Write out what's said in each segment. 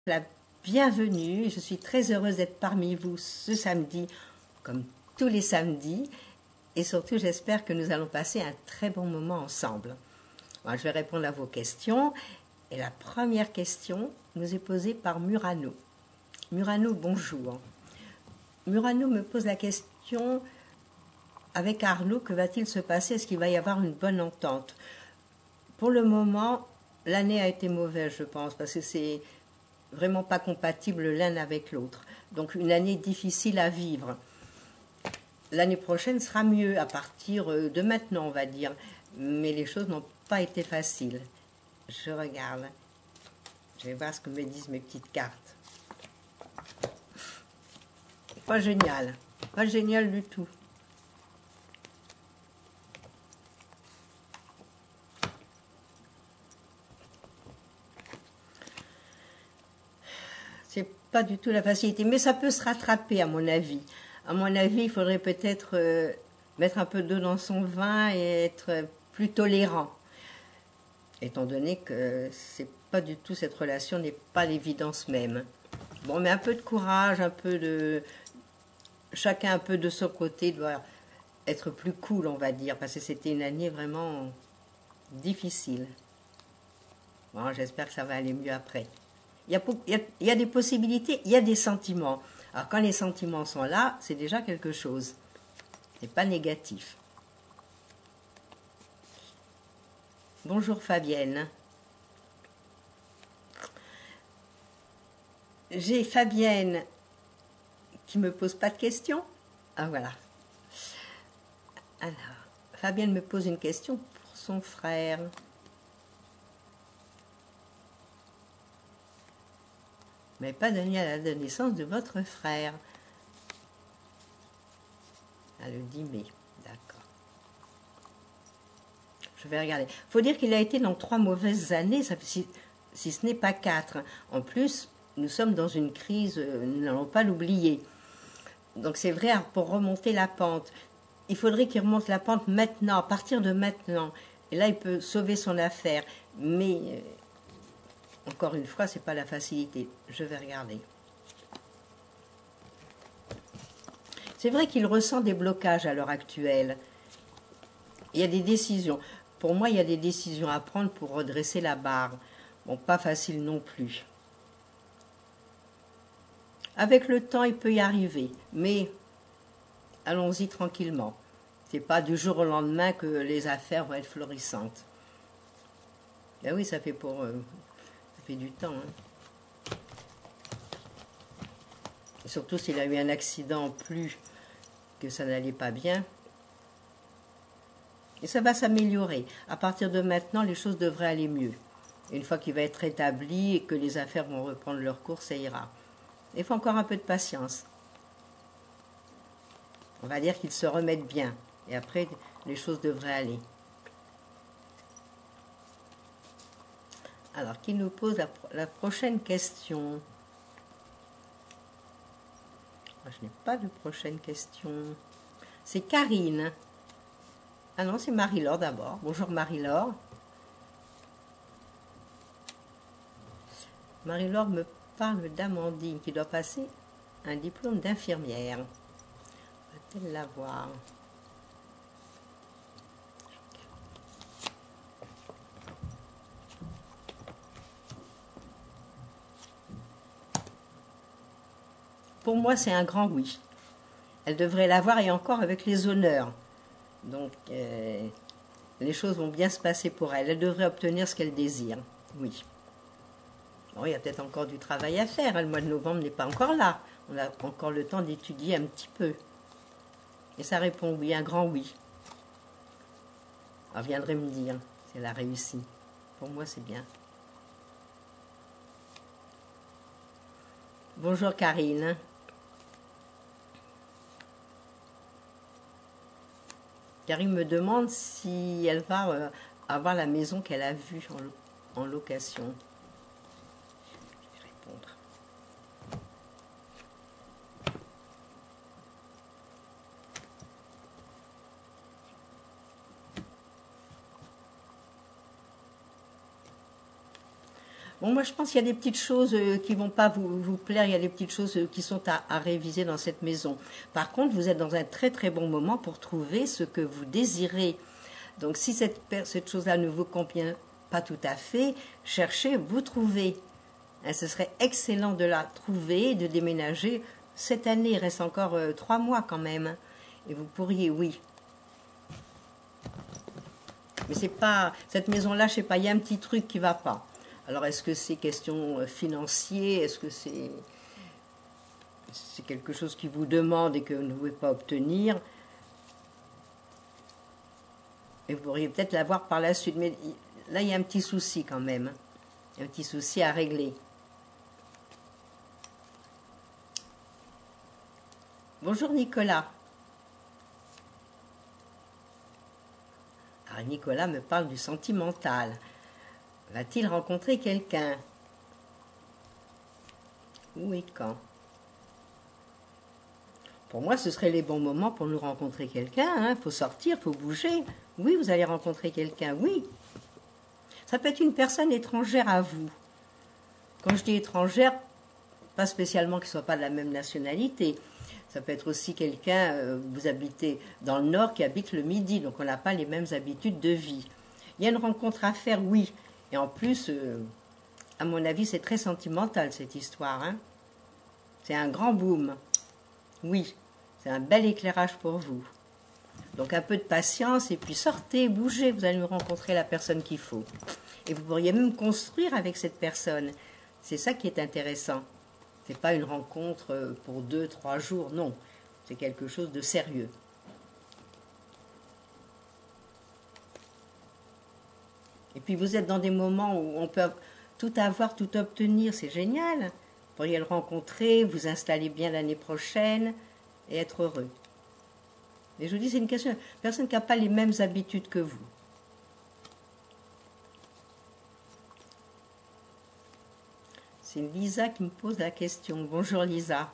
La bienvenue. Je suis très heureuse d'être parmi vous ce samedi, comme tous les samedis. Et surtout, j'espère que nous allons passer un très bon moment ensemble. Alors, je vais répondre à vos questions. Et la première question nous est posée par Murano. Murano, bonjour. Murano me pose la question, avec Arnaud, que va-t-il se passer? Est-ce qu'il va y avoir une bonne entente? Pour le moment, l'année a été mauvaise, je pense, parce que c'est vraiment pas compatible l'un avec l'autre. Donc une année difficile à vivre. L'année prochaine sera mieux à partir de maintenant, on va dire. Mais les choses n'ont pas été faciles. Je regarde. Je vais voir ce que me disent mes petites cartes. Pas génial. Pas génial du tout. C'est pas du tout la facilité. Mais ça peut se rattraper, à mon avis. À mon avis, il faudrait peut-être mettre un peu d'eau dans son vin et être plus tolérant. Étant donné que c'est pas du tout, cette relation n'est pas l'évidence même. Bon, mais un peu de courage, un peu de... Chacun un peu de son côté doit être plus cool, on va dire, parce que c'était une année vraiment difficile. Bon, j'espère que ça va aller mieux après. Il y a des possibilités, il y a des sentiments. Alors quand les sentiments sont là, c'est déjà quelque chose. C'est pas négatif. Bonjour Fabienne. J'ai Fabienne qui me pose pas de questions. Ah voilà. Alors, Fabienne me pose une question pour son frère. Mais pas donné à la naissance de votre frère. Ah, le 10 mai, d'accord. Je vais regarder. Il faut dire qu'il a été dans 3 mauvaises années, si ce n'est pas 4. En plus, nous sommes dans une crise, nous n'allons pas l'oublier. Donc c'est vrai, pour remonter la pente, il faudrait qu'il remonte la pente maintenant, à partir de maintenant. Et là, il peut sauver son affaire. Mais, encore une fois, ce n'est pas la facilité. Je vais regarder. C'est vrai qu'il ressent des blocages à l'heure actuelle. Il y a des décisions. Pour moi, il y a des décisions à prendre pour redresser la barre. Bon, pas facile non plus. Avec le temps, il peut y arriver. Mais allons-y tranquillement. C'est pas du jour au lendemain que les affaires vont être florissantes. Ben oui, ça fait du temps. Hein. Surtout s'il a eu un accident plus que ça n'allait pas bien. Et ça va s'améliorer. À partir de maintenant, les choses devraient aller mieux. Une fois qu'il va être établi et que les affaires vont reprendre leur cours, ça ira. Il faut encore un peu de patience. On va dire qu'ils se remettent bien. Et après, les choses devraient aller. Alors, qui nous pose la prochaine question? Je n'ai pas de prochaine question. C'est Karine. Ah non, c'est Marie-Laure d'abord. Bonjour Marie-Laure. Marie-Laure me parle d'Amandine qui doit passer un diplôme d'infirmière. Va-t-elle l'avoir? Pour moi, c'est un grand oui. Elle devrait l'avoir et encore avec les honneurs. Donc, les choses vont bien se passer pour elle. Elle devrait obtenir ce qu'elle désire. Oui. Bon, il y a peut-être encore du travail à faire. Le mois de novembre n'est pas encore là. On a encore le temps d'étudier un petit peu. Et ça répond oui, un grand oui. Elle viendrait me dire si elle a réussi. Pour moi, c'est bien. Bonjour Karine. Karine me demande si elle va avoir la maison qu'elle a vue en location. Je vais répondre. Bon, moi, je pense qu'il y a des petites choses qui vont pas vous plaire. Il y a des petites choses qui sont à réviser dans cette maison. Par contre, vous êtes dans un très très bon moment pour trouver ce que vous désirez. Donc, si cette chose-là ne vous convient pas tout à fait, cherchez, vous trouvez. Hein, ce serait excellent de la trouver, de déménager. Cette année, il reste encore 3 mois quand même. Et vous pourriez, oui. Mais c'est pas cette maison-là, je sais pas, il y a un petit truc qui va pas. Alors, est-ce que c'est question financière? Est-ce que c'est quelque chose qui vous demande et que vous ne pouvez pas obtenir? Et vous pourriez peut-être l'avoir par la suite. Mais là, il y a un petit souci quand même. Un petit souci à régler. Bonjour Nicolas. Alors Nicolas me parle du sentimental. Va-t-il rencontrer quelqu'un? Où et quand? Pour moi, ce seraient les bons moments pour nous rencontrer quelqu'un. Hein. Faut sortir, faut bouger. Oui, vous allez rencontrer quelqu'un, oui. Ça peut être une personne étrangère à vous. Quand je dis étrangère, pas spécialement qu'il ne soit pas de la même nationalité. Ça peut être aussi quelqu'un, vous habitez dans le nord, qui habite le midi, donc on n'a pas les mêmes habitudes de vie. Il y a une rencontre à faire, oui. Et en plus, à mon avis, c'est très sentimental cette histoire. Hein. C'est un grand boom. Oui, c'est un bel éclairage pour vous. Donc un peu de patience et puis sortez, bougez, vous allez rencontrer la personne qu'il faut. Et vous pourriez même construire avec cette personne. C'est ça qui est intéressant. Ce n'est pas une rencontre pour 2-3 jours, non. C'est quelque chose de sérieux. Et puis vous êtes dans des moments où on peut tout avoir, tout obtenir, c'est génial. Vous pourriez le rencontrer, vous installer bien l'année prochaine et être heureux. Et je vous dis, c'est une question de personne qui n'a pas les mêmes habitudes que vous. C'est Lisa qui me pose la question. Bonjour Lisa.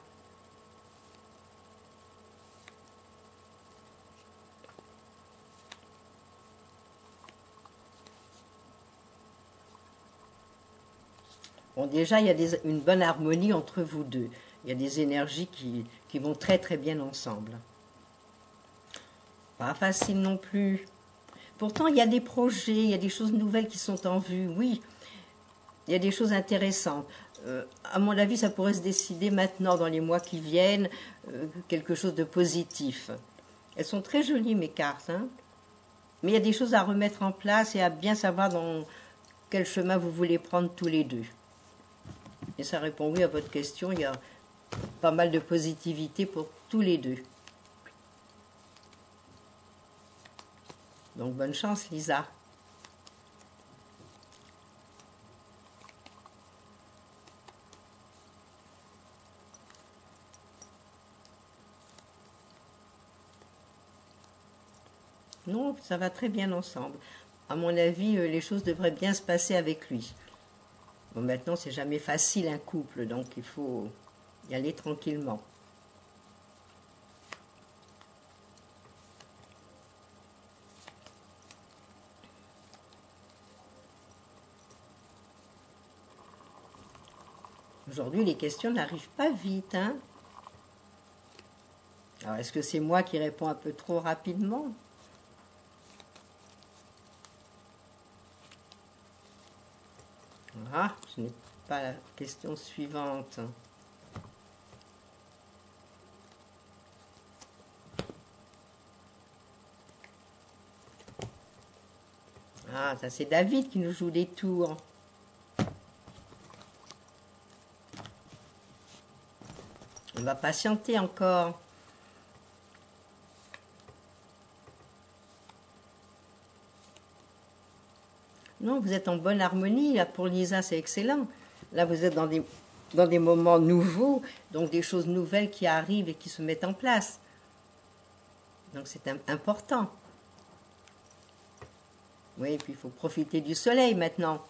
Bon, déjà, il y a une bonne harmonie entre vous deux. Il y a des énergies qui vont très très bien ensemble. Pas facile non plus. Pourtant, il y a des projets, il y a des choses nouvelles qui sont en vue, oui. Il y a des choses intéressantes. À mon avis, ça pourrait se décider maintenant, dans les mois qui viennent, quelque chose de positif. Elles sont très jolies, mes cartes. Hein, mais il y a des choses à remettre en place et à bien savoir dans quel chemin vous voulez prendre tous les deux. Et ça répond oui à votre question. Il y a pas mal de positivité pour tous les deux. Donc, bonne chance, Lisa. Non, ça va très bien ensemble. À mon avis, les choses devraient bien se passer avec lui. Bon, maintenant, c'est jamais facile un couple, donc il faut y aller tranquillement. Aujourd'hui, les questions n'arrivent pas vite, hein. Alors, est-ce que c'est moi qui réponds un peu trop rapidement? Ah, je n'ai pas la question suivante. Ah, ça c'est David qui nous joue des tours. On va patienter encore. Non, vous êtes en bonne harmonie. Là, pour Lisa, c'est excellent. Là, vous êtes dans des moments nouveaux, donc des choses nouvelles qui arrivent et qui se mettent en place. Donc, c'est important. Oui, et puis il faut profiter du soleil maintenant.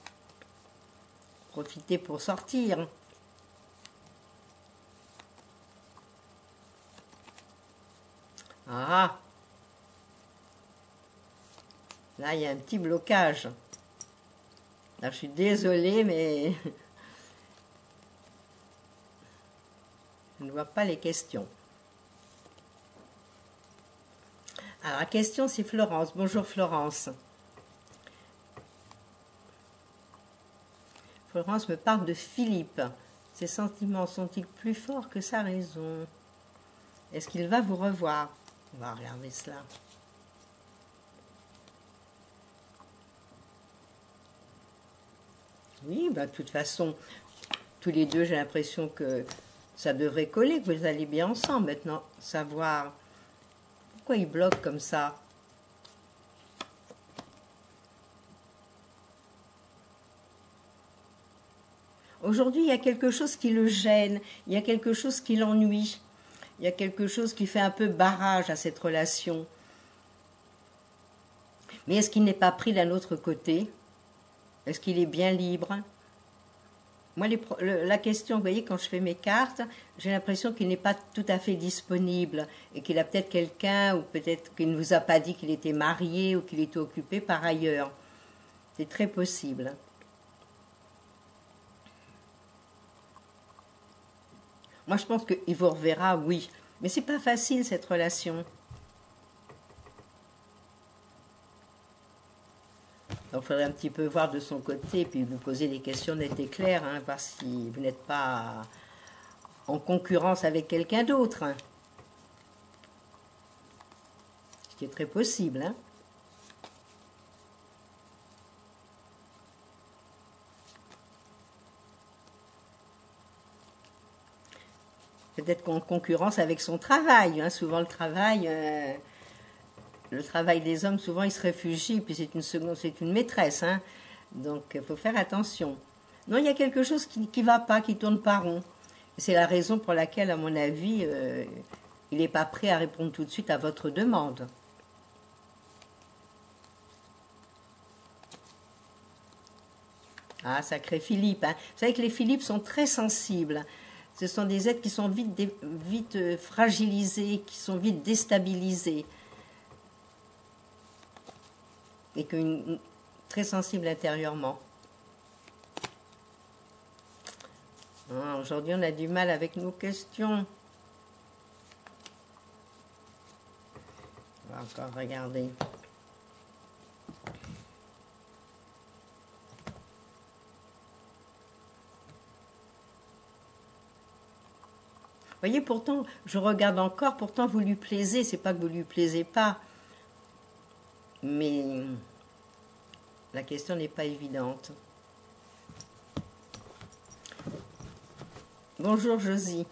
Profiter pour sortir. Ah! Là, il y a un petit blocage. Alors, je suis désolée, mais je ne vois pas les questions. Alors, la question, c'est Florence. Bonjour, Florence. Florence me parle de Philippe. Ses sentiments sont-ils plus forts que sa raison? Est-ce qu'il va vous revoir? On va regarder cela. Oui, bah, de toute façon, tous les deux, j'ai l'impression que ça devrait coller, que vous allez bien ensemble. Maintenant, savoir pourquoi il bloque comme ça. Aujourd'hui, il y a quelque chose qui le gêne, il y a quelque chose qui l'ennuie, il y a quelque chose qui fait un peu barrage à cette relation. Mais est-ce qu'il n'est pas pris d'un autre côté? Est-ce qu'il est bien libre? Moi, la question, vous voyez, quand je fais mes cartes, j'ai l'impression qu'il n'est pas tout à fait disponible et qu'il a peut-être quelqu'un ou peut-être qu'il ne vous a pas dit qu'il était marié ou qu'il était occupé par ailleurs. C'est très possible. Moi, je pense qu'il vous reverra, oui. Mais c'est pas facile, cette relation. Donc, il faudrait un petit peu voir de son côté, puis vous poser des questions nettes et claires, hein, voir si vous n'êtes pas en concurrence avec quelqu'un d'autre. Hein. Ce qui est très possible. Hein. Peut-être qu'en concurrence avec son travail. Hein. Souvent, le travail des hommes, souvent, ils se réfugient, puis c'est une maîtresse. Hein. Donc, il faut faire attention. Non, il y a quelque chose qui ne va pas, qui tourne pas rond. C'est la raison pour laquelle, à mon avis, il n'est pas prêt à répondre tout de suite à votre demande. Ah, sacré Philippe. Hein. Vous savez que les Philippes sont très sensibles. Ce sont des êtres qui sont vite fragilisés, qui sont vite déstabilisés. Et très sensibles intérieurement. Ah, aujourd'hui, on a du mal avec nos questions. On va encore regarder. Vous voyez, pourtant, je regarde encore, pourtant vous lui plaisez, c'est pas que vous lui plaisez pas. Mais la question n'est pas évidente. Bonjour Josie.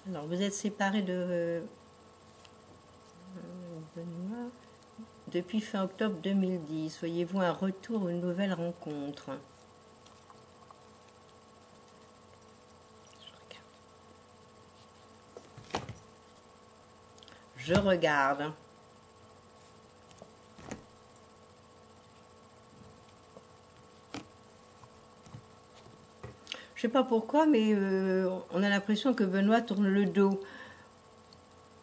Alors, vous êtes séparés de Benoît depuis fin octobre 2010. Voyez-vous un retour ou une nouvelle rencontre? Je regarde. Je sais pas pourquoi, mais on a l'impression que Benoît tourne le dos.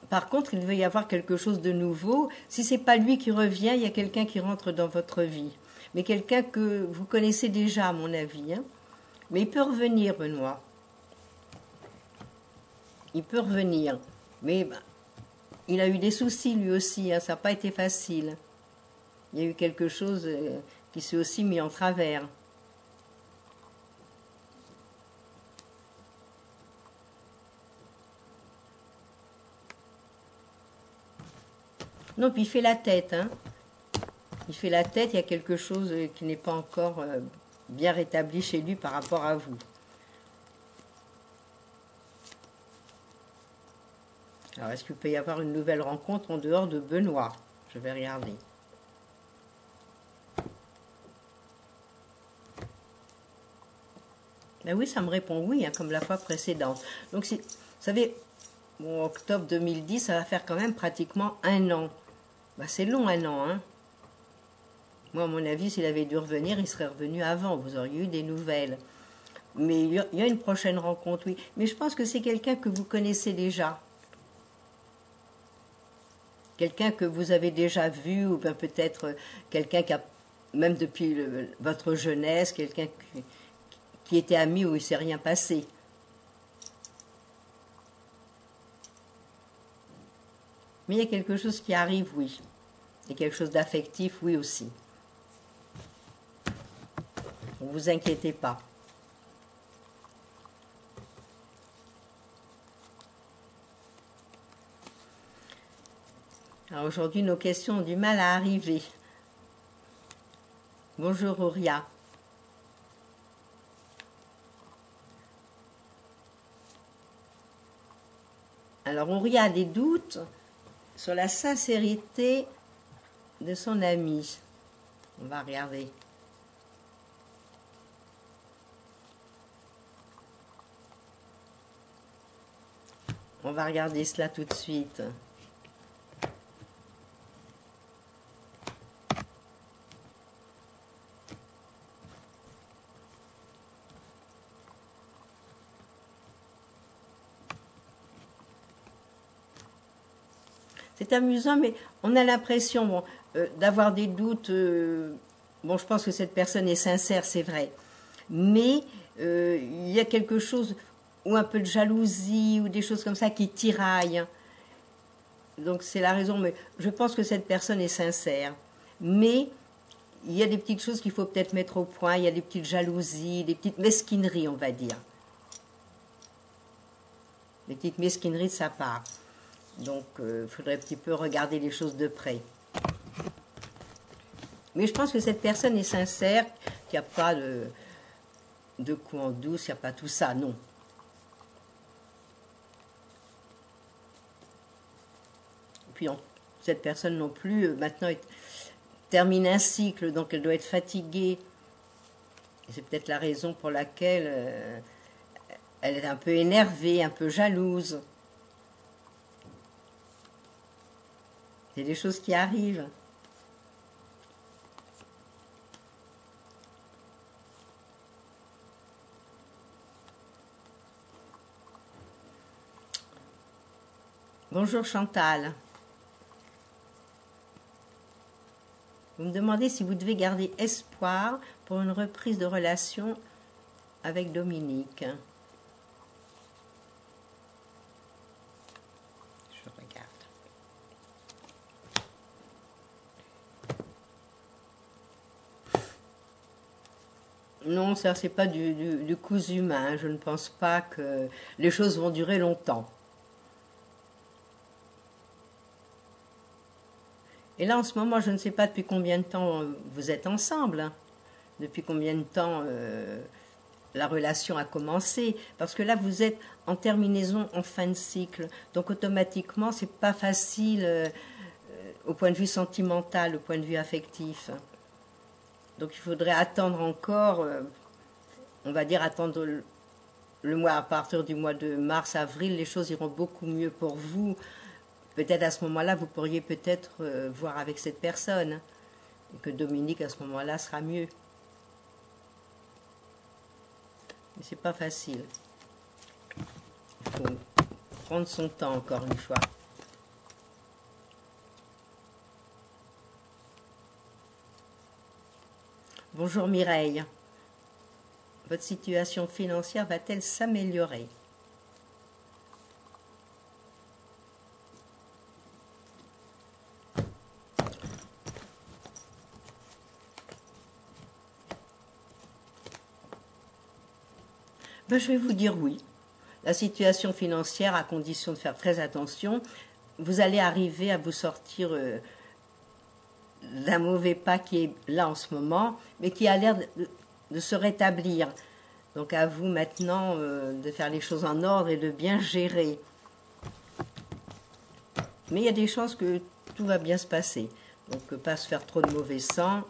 Par contre, il devait y avoir quelque chose de nouveau. Si c'est pas lui qui revient, il y a quelqu'un qui rentre dans votre vie. Mais quelqu'un que vous connaissez déjà, à mon avis. Hein. Mais il peut revenir, Benoît. Il peut revenir. Mais il a eu des soucis, lui aussi. Hein. Ça n'a pas été facile. Il y a eu quelque chose qui s'est aussi mis en travers. Non, puis il fait la tête. Hein. Il fait la tête, il y a quelque chose qui n'est pas encore bien rétabli chez lui par rapport à vous. Alors, est-ce qu'il peut y avoir une nouvelle rencontre en dehors de Benoît? Je vais regarder. Ben oui, ça me répond oui, hein, comme la fois précédente. Donc, vous savez, bon, octobre 2010, ça va faire quand même pratiquement un an. Ben, c'est long, un an. Hein. Moi, à mon avis, s'il avait dû revenir, il serait revenu avant. Vous auriez eu des nouvelles. Mais il y a une prochaine rencontre, oui. Mais je pense que c'est quelqu'un que vous connaissez déjà. quelqu'un que vous avez déjà vu, ou bien peut-être quelqu'un qui a, même depuis votre jeunesse, quelqu'un qui était ami où il ne s'est rien passé. Mais il y a quelque chose qui arrive, oui. Et quelque chose d'affectif, oui aussi. Ne vous inquiétez pas. Alors aujourd'hui, nos questions ont du mal à arriver. Bonjour Auria. Alors Auria a des doutes sur la sincérité de son ami. On va regarder. On va regarder cela tout de suite. C'est amusant, mais on a l'impression d'avoir des doutes. Bon, je pense que cette personne est sincère, c'est vrai. Mais il y a quelque chose, ou un peu de jalousie, ou des choses comme ça qui tiraillent. Donc c'est la raison, mais je pense que cette personne est sincère. Mais il y a des petites choses qu'il faut peut-être mettre au point, il y a des petites jalousies, des petites mesquineries, on va dire. Des petites mesquineries de sa part. Donc, il faudrait un petit peu regarder les choses de près. Mais je pense que cette personne est sincère, qu'il n'y a pas de coups en douce, il n'y a pas tout ça, non. Et puis, cette personne non plus, maintenant, termine un cycle, donc elle doit être fatiguée. Et c'est peut-être la raison pour laquelle elle est un peu énervée, un peu jalouse. C'est des choses qui arrivent. Bonjour Chantal. Vous me demandez si vous devez garder espoir pour une reprise de relation avec Dominique. Je regarde. Non, ça c'est pas du cousu humain. Je ne pense pas que les choses vont durer longtemps. Et là, en ce moment, je ne sais pas depuis combien de temps vous êtes ensemble, hein. Depuis combien de temps la relation a commencé. Parce que là, vous êtes en terminaison, en fin de cycle. Donc, automatiquement, c'est pas facile au point de vue sentimental, au point de vue affectif. Donc, il faudrait attendre encore, on va dire attendre le mois, à partir du mois de mars, avril, les choses iront beaucoup mieux pour vous. Peut-être à ce moment-là, vous pourriez peut-être voir avec cette personne. Et que Dominique, à ce moment-là, sera mieux. Mais c'est pas facile. Il faut prendre son temps, encore une fois. Bonjour Mireille. Votre situation financière va-t-elle s'améliorer ? Ben, je vais vous dire oui. La situation financière, à condition de faire très attention, vous allez arriver à vous sortir d'un mauvais pas qui est là en ce moment, mais qui a l'air de se rétablir. Donc à vous maintenant de faire les choses en ordre et de bien gérer. Mais il y a des chances que tout va bien se passer. Donc pas se faire trop de mauvais sang.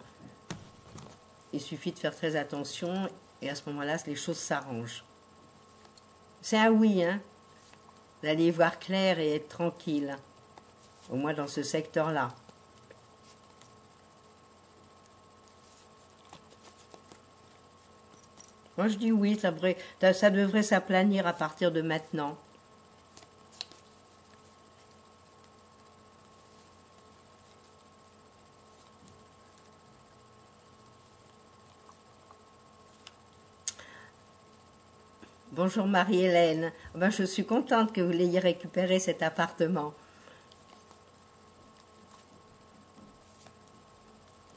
Il suffit de faire très attention et à ce moment-là, les choses s'arrangent. C'est un oui, hein. Vous allez y voir clair et être tranquille. Au moins dans ce secteur-là. Moi, je dis oui, ça devrait s'aplanir à partir de maintenant. Bonjour Marie-Hélène. Ben, je suis contente que vous l'ayez récupéré cet appartement.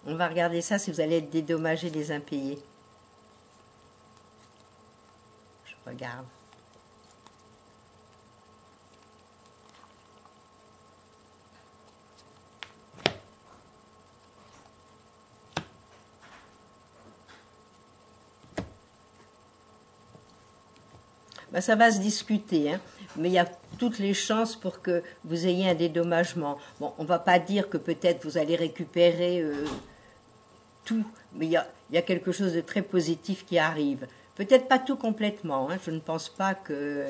On va regarder ça si vous allez être dédommagés des impayés. Je regarde. Ben, ça va se discuter, hein, mais il y a toutes les chances pour que vous ayez un dédommagement. Bon, on ne va pas dire que peut-être vous allez récupérer tout, mais il y a quelque chose de très positif qui arrive. Peut-être pas tout complètement, hein, je ne pense pas que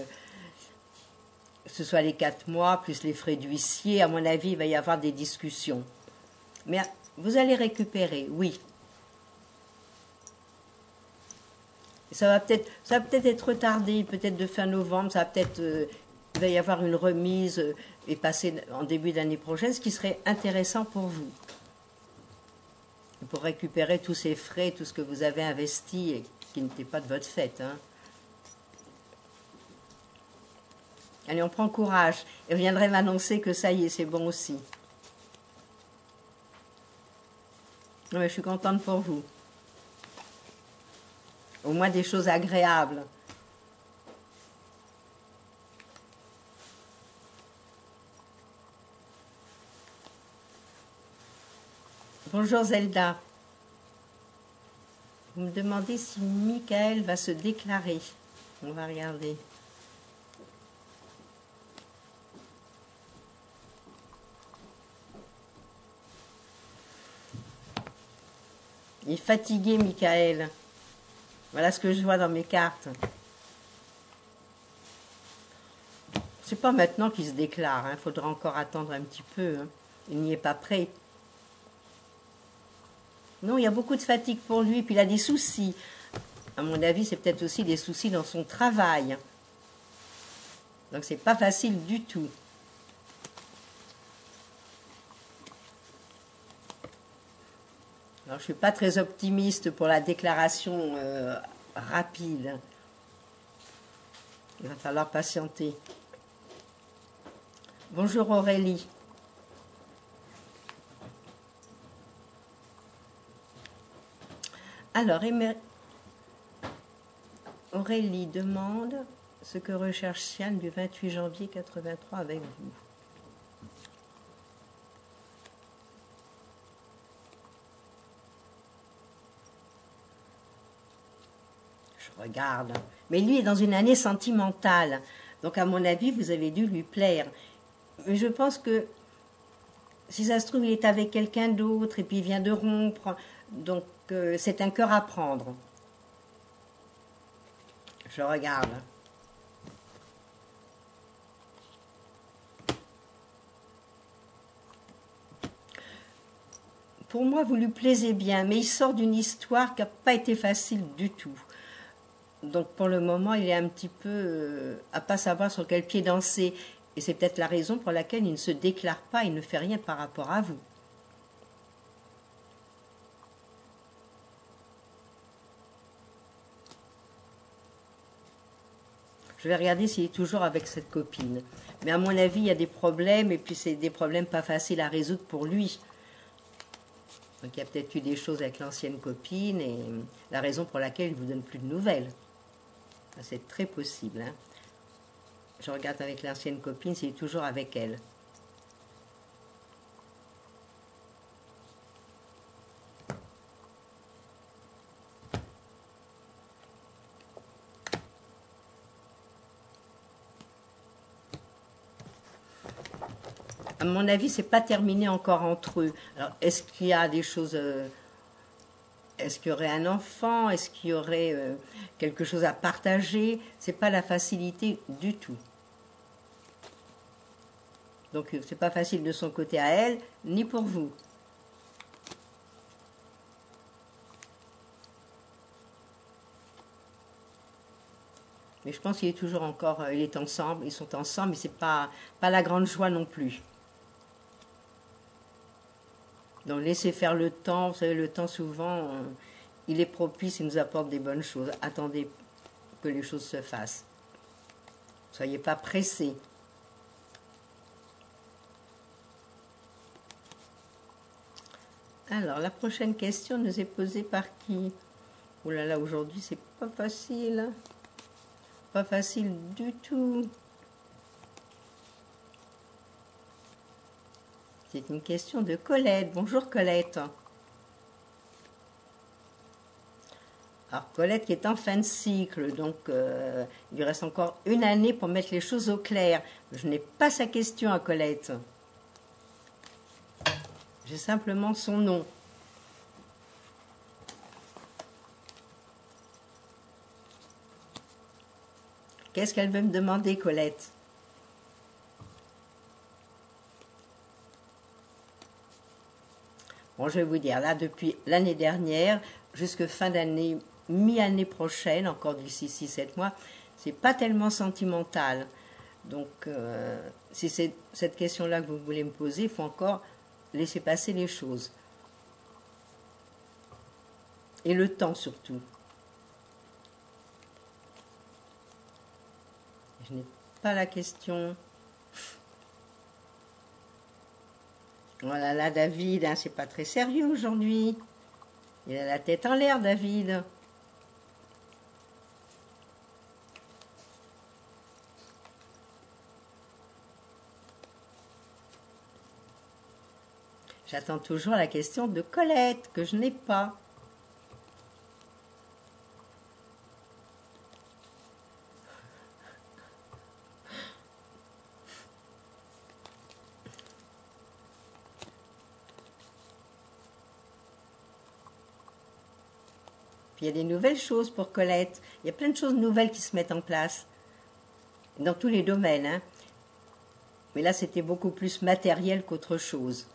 ce soit les 4 mois, plus les frais d'huissier. À mon avis, il va y avoir des discussions. Mais vous allez récupérer, oui. Ça va peut-être être retardé, peut-être de fin novembre, ça va peut-être, il va y avoir une remise et passer en début d'année prochaine, ce qui serait intéressant pour vous. Pour récupérer tous ces frais, tout ce que vous avez investi et qui n'était pas de votre fait. Hein. Allez, on prend courage et vous viendrez m'annoncer que ça y est, c'est bon aussi. Non, mais je suis contente pour vous. Au moins des choses agréables. Bonjour Zelda. Vous me demandez si Michael va se déclarer. On va regarder. Il est fatigué, Michael. Voilà ce que je vois dans mes cartes. C'est pas maintenant qu'il se déclare. Il faudra encore attendre un petit peu. Hein. Il n'y est pas prêt. Non, il y a beaucoup de fatigue pour lui. Puis il a des soucis. À mon avis, c'est peut-être aussi des soucis dans son travail. Donc c'est pas facile du tout. Alors je suis pas très optimiste pour la déclaration rapide. Il va falloir patienter. Bonjour Aurélie. Alors, Aurélie demande ce que recherche Sian du 28 janvier 83 avec vous. Je regarde. Mais lui est dans une année sentimentale. Donc, à mon avis, vous avez dû lui plaire. Mais je pense que, si ça se trouve, il est avec quelqu'un d'autre et puis il vient de rompre. Donc, c'est un cœur à prendre. Je regarde. Pour moi, vous lui plaisez bien, mais il sort d'une histoire qui n'a pas été facile du tout. Donc, pour le moment, il est un petit peu à pas savoir sur quel pied danser. Et c'est peut-être la raison pour laquelle il ne se déclare pas, il ne fait rien par rapport à vous. Je vais regarder s'il est toujours avec cette copine. Mais à mon avis, il y a des problèmes, et puis c'est des problèmes pas faciles à résoudre pour lui. Donc il y a peut-être eu des choses avec l'ancienne copine, et la raison pour laquelle il ne vous donne plus de nouvelles. C'est très possible. Hein. Je regarde avec l'ancienne copine s'il est toujours avec elle. À mon avis, c'est pas terminé encore entre eux. Alors, est-ce qu'il y a des choses... est-ce qu'il y aurait un enfant? Est-ce qu'il y aurait quelque chose à partager? C'est pas la facilité du tout. Donc, c'est pas facile de son côté à elle, ni pour vous. Mais je pense qu'il est toujours encore... il est ensemble, ils sont ensemble, mais c'est pas la grande joie non plus. Donc laissez faire le temps, vous savez, le temps souvent, il est propice, il nous apporte des bonnes choses. Attendez que les choses se fassent. Soyez pas pressés. Alors, la prochaine question nous est posée par qui? Oh là là, aujourd'hui, c'est pas facile. Pas facile du tout. C'est une question de Colette. Bonjour Colette. Alors Colette qui est en fin de cycle, donc il lui reste encore une année pour mettre les choses au clair. Je n'ai pas sa question à Colette. J'ai simplement son nom. Qu'est-ce qu'elle veut me demander, Colette? Bon, je vais vous dire, là, depuis l'année dernière, jusque fin d'année, mi-année prochaine, encore d'ici 6-7 mois, c'est pas tellement sentimental. Donc, si c'est cette question-là que vous voulez me poser, il faut encore laisser passer les choses. Et le temps surtout. Je n'ai pas la question. Voilà, là, David, hein, c'est pas très sérieux aujourd'hui. Il a la tête en l'air, David. J'attends toujours la question de Colette, que je n'ai pas. Puis il y a des nouvelles choses pour Colette. Il y a plein de choses nouvelles qui se mettent en place. Dans tous les domaines, hein. Mais là, c'était beaucoup plus matériel qu'autre chose.